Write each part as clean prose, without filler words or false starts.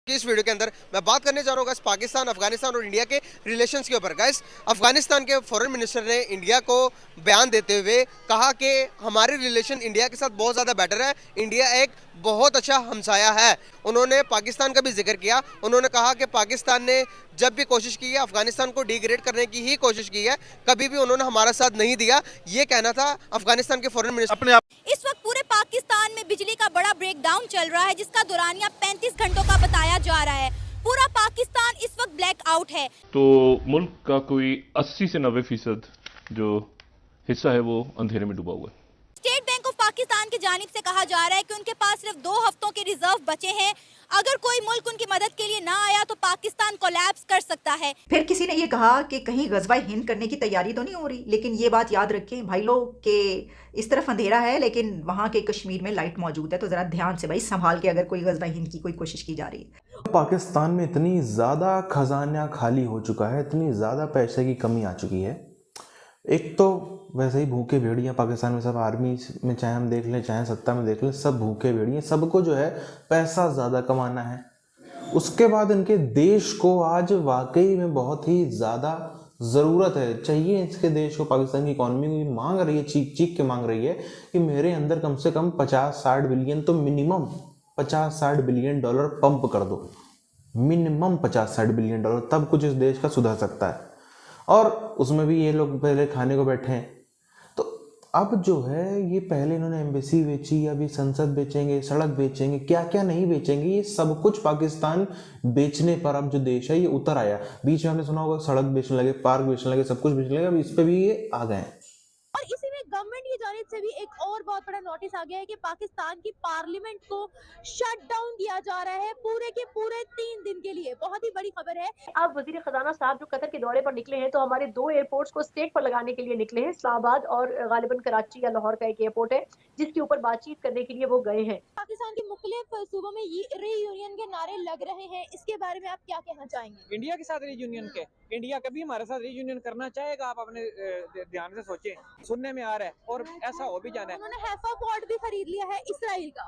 की इस वीडियो के अंदर मैं बात करने जा रहा हूँ गाइस पाकिस्तान, अफगानिस्तान और इंडिया के रिलेशंस के ऊपर। गाइस अफगानिस्तान के फॉरेन मिनिस्टर ने इंडिया को बयान देते हुए कहा कि हमारे रिलेशन इंडिया के साथ बहुत ज़्यादा बेटर है, इंडिया एक बहुत अच्छा हमसाया है। उन्होंने पाकिस्तान का भी जिक्र किया। उन्होंने कहा कि पाकिस्तान ने जब भी कोशिश की है अफगानिस्तान को डिग्रेड करने की ही कोशिश की है, कभी भी उन्होंने हमारा साथ नहीं दिया। ये कहना था अफगानिस्तान के फॉरेन मिनिस्टर अपने आप। इस वक्त पूरे पाकिस्तान में बिजली का बड़ा ब्रेकडाउन चल रहा है, जिसका दौरानिया 35 घंटों का बताया जा रहा है। पूरा पाकिस्तान इस वक्त ब्लैक आउट है। तो मुल्क का कोई 80 से 90% जो हिस्सा है वो अंधेरे में डूबा हुआ है। स्टेट बैंक ऑफ पाकिस्तान की जानिब से कहा जा रहा है कि उनके पास सिर्फ 2 हफ्तों के रिजर्व बचे हैं। अगर कोई मुल्क उनकी मदद के लिए ना आया तो पाकिस्तान कोलैप्स कर सकता है। फिर किसी ने ये कहा कि कहीं गजवा हिंद करने की तैयारी तो नहीं हो रही, लेकिन ये बात याद रखें भाई लोग कि इस तरफ अंधेरा है लेकिन वहाँ के कश्मीर में लाइट मौजूद है, तो ज़रा ध्यान से भाई संभाल के अगर कोई गजवा हिंद की कोई कोशिश की जा रही है। पाकिस्तान में इतनी ज़्यादा खजाना खाली हो चुका है, इतनी ज़्यादा पैसे की कमी आ चुकी है। एक तो वैसे ही भूखे भेड़िया पाकिस्तान में, सब आर्मी में चाहे हम देख लें चाहे सत्ता में देख लें, सब भूखे भेड़िए, सबको जो है पैसा ज़्यादा कमाना है। उसके बाद इनके देश को आज वाकई में बहुत ही ज़्यादा ज़रूरत है, चाहिए इसके देश को। पाकिस्तान की इकॉनमी भी मांग रही है, चीख चीख के मांग रही है कि मेरे अंदर कम से कम 50-60 बिलियन, तो मिनिमम 50-60 बिलियन डॉलर पंप कर दो, मिनिमम 50-60 बिलियन डॉलर, तब कुछ इस देश का सुधर सकता है। और उसमें भी ये लोग पहले खाने को बैठे हैं। तो अब जो है ये पहले इन्होंने एम्बेसी बेची, अभी संसद बेचेंगे, सड़क बेचेंगे, क्या क्या नहीं बेचेंगे, ये सब कुछ पाकिस्तान बेचने पर अब जो देश है ये उतर आया। बीच में हमने सुना होगा सड़क बेचने लगे, पार्क बेचने लगे, सब कुछ बेचने लगे, अब इस पे भी ये आ गए। और इसी में गवर्नमेंट की जानिब से भी एक और बहुत बड़ा नोटिस आ गया है कि पाकिस्तान की पार्लियामेंट को शट डाउन किया जा रहा है पूरे के पूरे 3 दिन के लिए। बहुत ही बड़ी खबर है। अब वजीर खजाना साहब जो कतर के दौरे पर निकले हैं, तो हमारे 2 एयरपोर्ट्स को स्टेट पर लगाने के लिए निकले हैं। इस्लामाबाद और गालिबन कराची या लाहौर का एक एयरपोर्ट है जिसके ऊपर बातचीत करने के लिए वो गए हैं। पाकिस्तान के मुख्तलिफ सूबों में ये रीयूनियन के नारे लग रहे हैं, इसके बारे में आप क्या कहना चाहेंगे? इंडिया के साथ रीयूनियन के, इंडिया कभी हमारे साथ रीयूनियन करना चाहेगा? आप अपने ध्यान से सोचें, सुनने में आ रहा है और ऐसा हो भी जाना है। उन्होंने हैफा पोर्ट भी खरीद लिया है इसराइल का,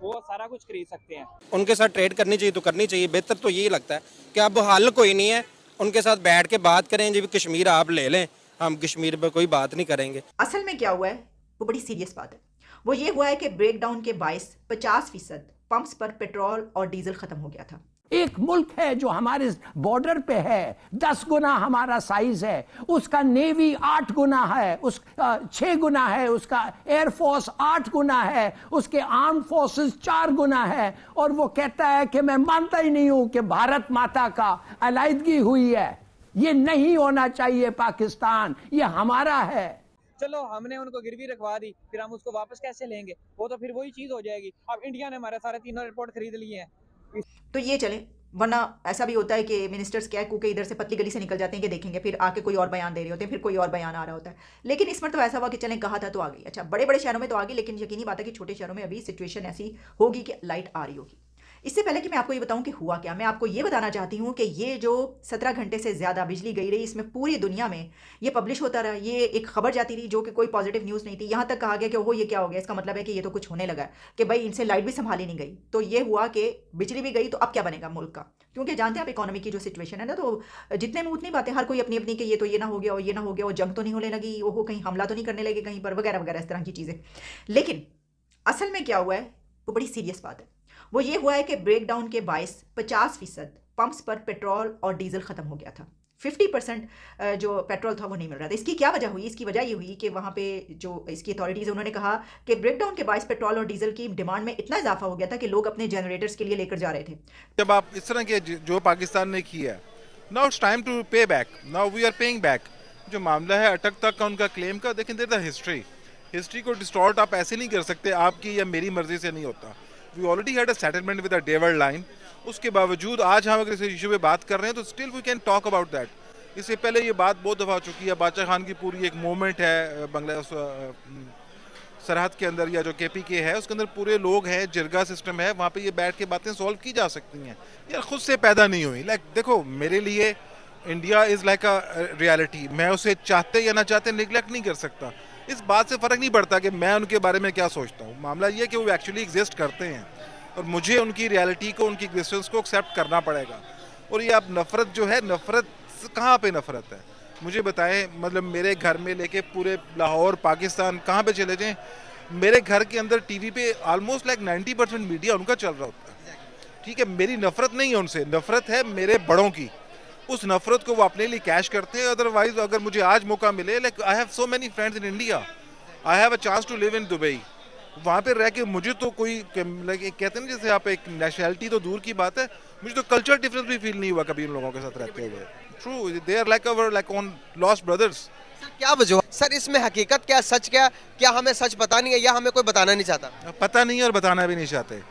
वो सारा कुछ खरीद सकते हैं। उनके साथ ट्रेड करनी चाहिए तो करनी चाहिए। बेहतर तो यही लगता है कि अब हल कोई नहीं है, उनके साथ बैठ के बात करें। जब कश्मीर आप ले लें, हम कश्मीर पर कोई बात नहीं करेंगे। असल में क्या हुआ है वो बड़ी सीरियस बात है। वो ये हुआ है कि ब्रेकडाउन के बायस 50% पंप्स पर पेट्रोल और डीजल खत्म हो गया था। एक मुल्क है जो हमारे बॉर्डर पे है, 10 गुना हमारा साइज है, उसका नेवी 8 गुना है, 6 गुना है, उसका एयरफोर्स 8 गुना है, उसके आर्म फोर्सेस 4 गुना है, और वो कहता है कि मैं मानता ही नहीं हूं कि भारत माता का अलायदगी हुई है। ये नहीं होना चाहिए पाकिस्तान, ये हमारा है। चलो हमने उनको गिरवी रखवा दी, फिर हम उसको वापस कैसे लेंगे? वो तो फिर वही चीज हो जाएगी। अब इंडिया ने हमारे सारे 3 एयरपोर्ट खरीद लिए हैं, तो ये चले, वरना ऐसा भी होता है कि मिनिस्टर्स क्या है कूके इधर से पतली गली से निकल जाते हैं कि देखेंगे, फिर आके कोई और बयान दे रहे होते हैं, फिर कोई और बयान आ रहा होता है। लेकिन इस पर तो ऐसा हुआ कि चलें कहा था तो आ गई। अच्छा, बड़े बड़े शहरों में तो आ गई, लेकिन यकीनी बात है कि छोटे शहरों में अभी सिचुएशन ऐसी होगी कि लाइट आ रही होगी। इससे पहले कि मैं आपको ये बताऊं कि हुआ क्या, मैं आपको ये बताना चाहती हूँ कि ये जो 17 घंटे से ज़्यादा बिजली गई रही, इसमें पूरी दुनिया में ये पब्लिश होता रहा, ये एक खबर जाती रही जो कि कोई पॉजिटिव न्यूज़ नहीं थी। यहाँ तक कहा गया कि ओहो ये क्या हो गया, इसका मतलब है कि ये तो कुछ होने लगा है, कि भाई इनसे लाइट भी संभाली नहीं गई। तो ये हुआ कि बिजली भी गई, तो अब क्या बनेगा मुल्क का? क्योंकि जानते हैं आप इकोनॉमी की जो सिचुएशन है ना, तो जितने में उतनी बातें, हर कोई अपनी अपनी कि ये तो ये ना हो गया और ये ना हो गया, और जंग तो नहीं होने लगी, ओहो कहीं हमला तो नहीं करने लगे कहीं पर, वगैरह वगैरह इस तरह की चीज़ें। लेकिन असल में क्या हुआ है वो बड़ी सीरियस बात है। वो ये हुआ है कि ब्रेकडाउन के बायस 50% पंप्स पर पेट्रोल और डीजल खत्म हो गया था। 50% जो पेट्रोल था वो नहीं मिल रहा था। इसकी क्या वजह हुई? इसकी वजह ये हुई कि वहाँ पे जो इसकी अथॉरिटीज़, उन्होंने कहा कि ब्रेकडाउन के बायस पेट्रोल और डीजल की डिमांड में इतना इजाफा हो गया था कि लोग अपने जनरेटर्स के लिए लेकर जा रहे थे। जब आप इस तरह के जो पाकिस्तान ने किया, now it's time to pay back, now we are paying back. जो मामला है अटक तक का उनका क्लेम का, देखें देयर द हिस्ट्री को डिस्टॉर्ट आप ऐसे नहीं कर सकते, आपकी या मेरी मर्जी से नहीं होता। We already had a settlement with the Durand line. उसके बावजूद आज हम अगर इस इशू पे बात कर रहे हैं तो still we can talk about that. इससे पहले ये बात बहुत दफ़ा हो चुकी है। बादशाह खान की पूरी एक मूवमेंट है बांग्लादेश सरहद के अंदर, या जो KPK है उसके अंदर पूरे लोग हैं, जिरगा सिस्टम है, वहाँ पे ये बैठ के बातें सॉल्व की जा सकती हैं। यार खुद से पैदा नहीं हुई। देखो मेरे लिए India is like a reality, मैं उसे चाहते या ना चाहते निगलेक्ट नहीं कर सकता। इस बात से फ़र्क नहीं पड़ता कि मैं उनके बारे में क्या सोचता हूँ। मामला ये है कि वो एक्चुअली एग्जिस्ट करते हैं। और मुझे उनकी रियलिटी को, उनकी एग्जिस्टेंस को एक्सेप्ट करना पड़ेगा। और ये आप नफ़रत जो है, नफ़रत कहाँ पे नफ़रत है मुझे बताएं। मतलब मेरे घर में लेके पूरे लाहौर पाकिस्तान कहाँ पे चले जाएं, मेरे घर के अंदर टीवी पे ऑलमोस्ट लाइक 90% मीडिया उनका चल रहा होता है। ठीक है, मेरी नफ़रत नहीं है उनसे, नफ़रत है मेरे बड़ों की। उस नफ़रत को वो अपने लिए कैश करते हैं। अदरवाइज अगर मुझे आज मौका मिले, like I have so many friends in India, I have a chance to live in Dubai, वहाँ पे रह के मुझे तो कोई लाइक कहते हैं ना, जैसे आप एक नेशनैलिटी तो दूर की बात है, मुझे तो कल्चर डिफरेंस भी फील नहीं हुआ कभी उन लोगों के साथ रहते हुए। True, they are like our like on lost brothers. क्या वजह सर, इसमें हकीकत क्या, सच क्या हमें सच पता नहीं है या हमें कोई बताना नहीं चाहता? पता नहीं है और बताना भी नहीं चाहते,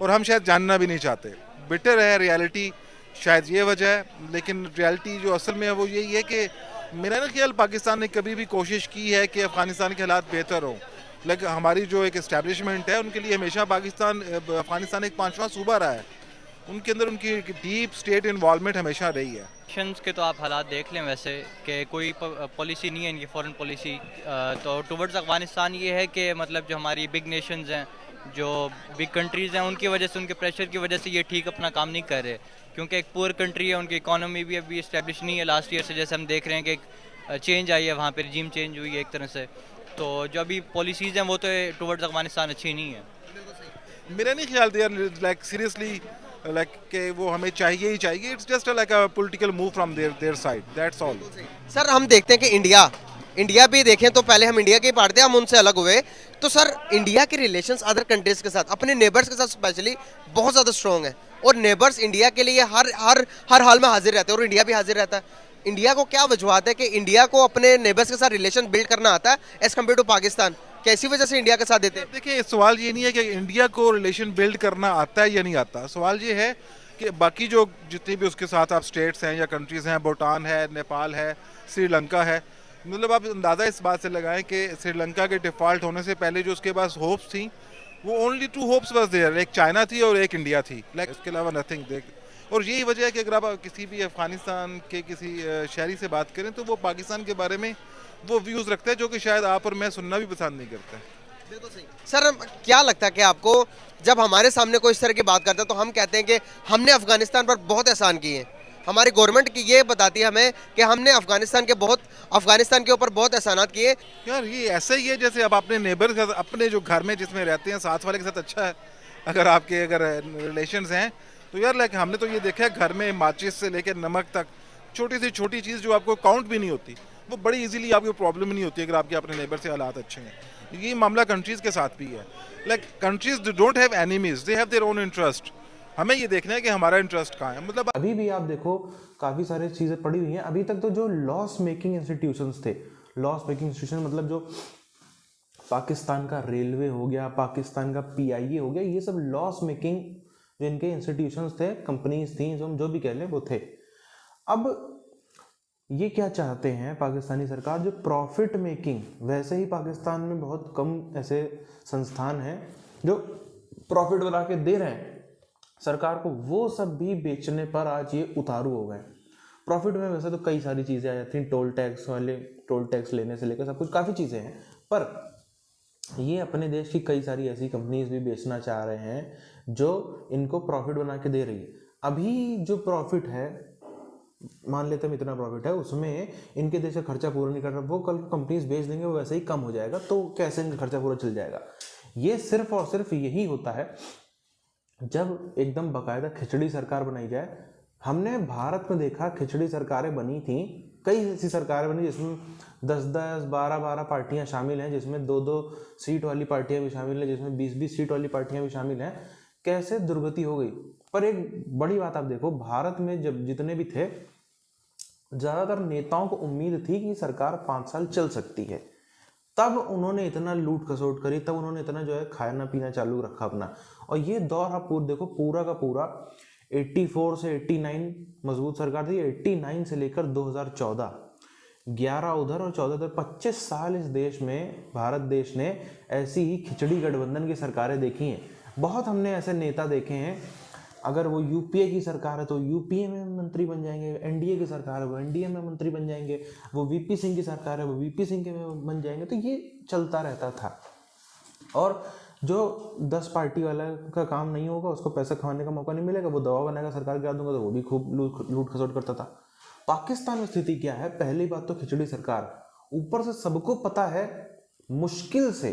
और हम शायद जानना भी नहीं चाहते। बेटर है रियलिटी, शायद ये वजह है। लेकिन रियलिटी जो असल में है वो यही है कि मेरा ना ख्याल पाकिस्तान ने कभी भी कोशिश की है कि अफ़गानिस्तान के हालात बेहतर हों। लेकिन हमारी जो एक इस्टेब्लिशमेंट है उनके लिए हमेशा अफ़गानिस्तान एक 5वां सूबा रहा है, उनके अंदर उनकी डीप स्टेट इन्वॉल्वमेंट हमेशा रही है। इलेक्शंस के तो आप हालात देख लें वैसे कि कोई पॉलिसी नहीं है इनकी, फॉरेन पॉलिसी। तो टुवर्ड्स अफ़गानिस्तान ये है कि मतलब जो हमारी बिग नेशंस हैं, जो बिग कंट्रीज़ हैं, उनकी वजह से, उनके प्रेशर की वजह से ये ठीक अपना काम नहीं कर रहे, क्योंकि एक पुअर कंट्री है, उनकी इकॉनमी भी अभी इस्टेब्लिश नहीं है। लास्ट ईयर से जैसे हम देख रहे हैं कि एक चेंज आई है वहाँ पर, रजीम चेंज हुई है एक तरह से। तो जो अभी पॉलिसीज़ हैं वो तो टुवर्ड्स अफ़गानिस्तान अच्छी नहीं है। मेरा नहीं ख्याल दे लाइक सीरियसली लाइक कि वो हमें चाहिए ही चाहिए। It's just like a political move from their side, that's all. Sir हम देखते हैं कि इंडिया भी देखें तो पहले हम इंडिया के ही पार्ट थे, हम उनसे अलग हुए। तो सर इंडिया के रिलेशंस अदर कंट्रीज के साथ, अपने नेबर्स के साथ स्पेशली बहुत ज़्यादा स्ट्रॉन्ग है, और नेबर्स इंडिया के लिए हर हाल में हाजिर रहते हैं, और इंडिया भी हाजिर रहता है। इंडिया को क्या वजूहत है कि इंडिया को अपने नेबर्स के साथ रिलेशन बिल्ड करना आता है एज कम्पेयर टू पाकिस्तान? कैसी वजह से इंडिया के साथ देते हैं? देखिए, सवाल ये नहीं है कि इंडिया को रिलेशन बिल्ड करना आता है या नहीं आता, सवाल ये है कि बाकी जो जितनी भी उसके साथ आप स्टेट्स हैं या कंट्रीज़ हैं, भूटान है, नेपाल है, श्रीलंका है, मतलब आप अंदाज़ा इस बात से लगाएं कि श्रीलंका के डिफ़ॉल्ट होने से पहले जो उसके पास होप्स थी, वो ओनली 2 होप्स बस देयर, एक चाइना थी और एक इंडिया थी, लाइक इसके अलावा नथिंग। और यही वजह है कि अगर आप किसी भी अफ़गानिस्तान के किसी शहरी से बात करें तो वो पाकिस्तान के बारे में वो व्यूज़ रखता है जो कि शायद आप और मैं सुनना भी पसंद नहीं करता है। बिल्कुल सही। सर क्या लगता है कि आपको जब हमारे सामने कोई इस तरह की बात करता है तो हम कहते हैं कि हमने अफ़गानिस्तान पर बहुत एहसान किए हैं, हमारी गवर्नमेंट की ये बताती है हमें कि हमने अफ़गानिस्तान के ऊपर बहुत एहसानात किए। यार ये ऐसा ही है जैसे अब अपने नेबर के साथ, अपने जो घर में जिसमें रहते हैं साथ वाले के साथ अच्छा है, अगर आपके रिलेशंस हैं तो यार लाइक हमने तो ये देखा है घर में माचिस से लेकर नमक तक, छोटी से छोटी चीज़ जो आपको काउंट भी नहीं होती वो बड़ी इजीली आपको प्रॉब्लम नहीं होती अगर आपके अपने नेबर से हालात अच्छे हैं। ये मामला कंट्रीज़ के साथ भी है। Like countries don't have enemies, they have their own interest. हमें ये देखना है कि हमारा इंटरेस्ट कहाँ है। मतलब अभी भी आप देखो काफ़ी सारी चीज़ें पड़ी हुई हैं। अभी तक तो जो लॉस मेकिंग इंस्टीट्यूशंस थे, लॉस मेकिंग इंस्टीट्यूशन मतलब जो पाकिस्तान का रेलवे हो गया, पाकिस्तान का PIA हो गया, ये सब लॉस मेकिंग जो इनके इंस्टीट्यूशंस थे, कंपनीज थी, जो भी कह लें वो थे। अब ये क्या चाहते हैं पाकिस्तानी सरकार, जो प्रॉफिट मेकिंग, वैसे ही पाकिस्तान में बहुत कम ऐसे संस्थान हैं जो प्रॉफिट बना के दे रहे हैं सरकार को, वो सब भी बेचने पर आज ये उतारू हो गए। प्रॉफिट में वैसे तो कई सारी चीज़ें आ जाती हैं, टोल टैक्स लेने से लेकर सब कुछ काफ़ी चीज़ें हैं, पर ये अपने देश की कई सारी ऐसी कंपनीज भी बेचना चाह रहे हैं जो इनको प्रॉफिट बना के दे रही है। अभी जो प्रॉफिट है, मान लेते हैं इतना प्रॉफिट है, उसमें इनके देश का खर्चा पूरा नहीं कर रहा, वो कल कंपनीज बेच देंगे, वो वैसे ही कम हो जाएगा, तो कैसे इनका खर्चा पूरा चल जाएगा। ये सिर्फ और सिर्फ यही होता है जब एकदम बाकायदा खिचड़ी सरकार बनाई जाए। हमने भारत में देखा खिचड़ी सरकारें बनी थी, कई ऐसी सरकारें बनी जिसमें 10-10, 12-12 पार्टियां शामिल हैं, जिसमें 2-2 सीट वाली पार्टियां भी शामिल हैं, जिसमें 20-20 सीट वाली पार्टियां भी शामिल हैं। कैसे दुर्गति हो गई। पर एक बड़ी बात आप देखो, भारत में जब जितने भी थे, ज़्यादातर नेताओं को उम्मीद थी कि सरकार 5 साल चल सकती है, तब उन्होंने इतना लूट खसोट करी, तब उन्होंने इतना जो है खाना पीना चालू रखा अपना। और ये दौर आप देखो पूरा का पूरा 84 से 89 मजबूत सरकार थी, 89 से लेकर 2014, 11 उधर और 14 उधर, 25 साल इस देश में, भारत देश ने ऐसी ही खिचड़ी गठबंधन की सरकारें देखी हैं। बहुत हमने ऐसे नेता देखे हैं, अगर वो UPA की सरकार है तो UPA में मंत्री बन जाएंगे, NDA की सरकार है वो NDA में मंत्री बन जाएंगे, वो VP सिंह की सरकार है वो VP सिंह के में बन जाएंगे। तो ये चलता रहता था। और जो 10 पार्टी वाला का काम नहीं होगा, उसको पैसा खाने का मौका नहीं मिलेगा, वो दबाव बनाएगा सरकार गिरा दूंगा, तो वो भी खूब लूट खसोट करता था। पाकिस्तान में स्थिति क्या है? पहली बात तो खिचड़ी सरकार, ऊपर से सबको पता है मुश्किल से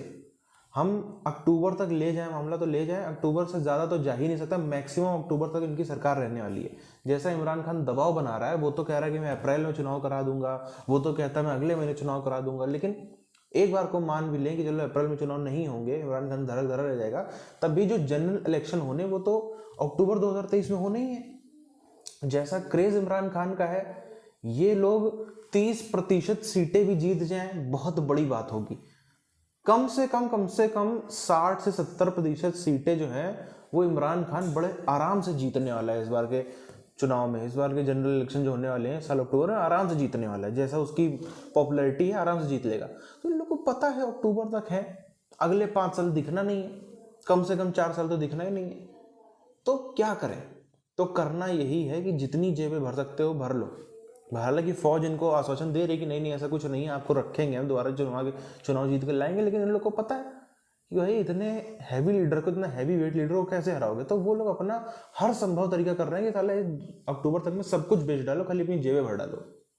हम अक्टूबर तक ले जाए मामला, तो ले जाए, अक्टूबर से ज़्यादा तो जा ही नहीं सकता, मैक्सिमम अक्टूबर तक इनकी सरकार रहने वाली है। जैसा इमरान खान दबाव बना रहा है, वो तो कह रहा है कि मैं अप्रैल में चुनाव करा दूंगा, वो तो कहता है मैं अगले महीने चुनाव करा दूंगा, लेकिन एक बार को मान भी लें कि चलो अप्रैल में चुनाव नहीं होंगे, इमरान खान धड़क धड़ा रह जाएगा, तब भी जो जनरल इलेक्शन होने वो तो अक्टूबर 2023 में होने ही है। जैसा क्रेज इमरान खान का है, ये लोग 30% सीटें भी जीत जाएं बहुत बड़ी बात होगी। कम से कम 60 से 70% सीटें जो हैं वो इमरान खान बड़े आराम से जीतने वाला है इस बार के चुनाव में। इस बार के जनरल इलेक्शन जो होने वाले हैं साल अक्टूबर में, आराम से जीतने वाला है। जैसा उसकी पॉपुलैरिटी है, आराम से जीत लेगा। तो इन लोगों को पता है अक्टूबर तक है, अगले 5 साल दिखना नहीं है, कम से कम 4 साल तो दिखना ही नहीं है। तो क्या करें? तो करना यही है कि जितनी जेबें भर सकते हो भर लो। हालांकि फौज इनको आश्वासन दे रही कि नहीं ऐसा कुछ नहीं है, आपको रखेंगे, हम दोबारा चुनाव जीत कर लाएंगे, लेकिन इन लोग को पता है कि भाई इतने हैवी लीडर को, इतना हैवी वेट लीडर को कैसे हराओगे। तो वो लोग अपना हर संभव तरीका कर रहे हैं कि साले अक्टूबर तक में सब कुछ बेच डालो, खाली अपनी जेबें भर डालो।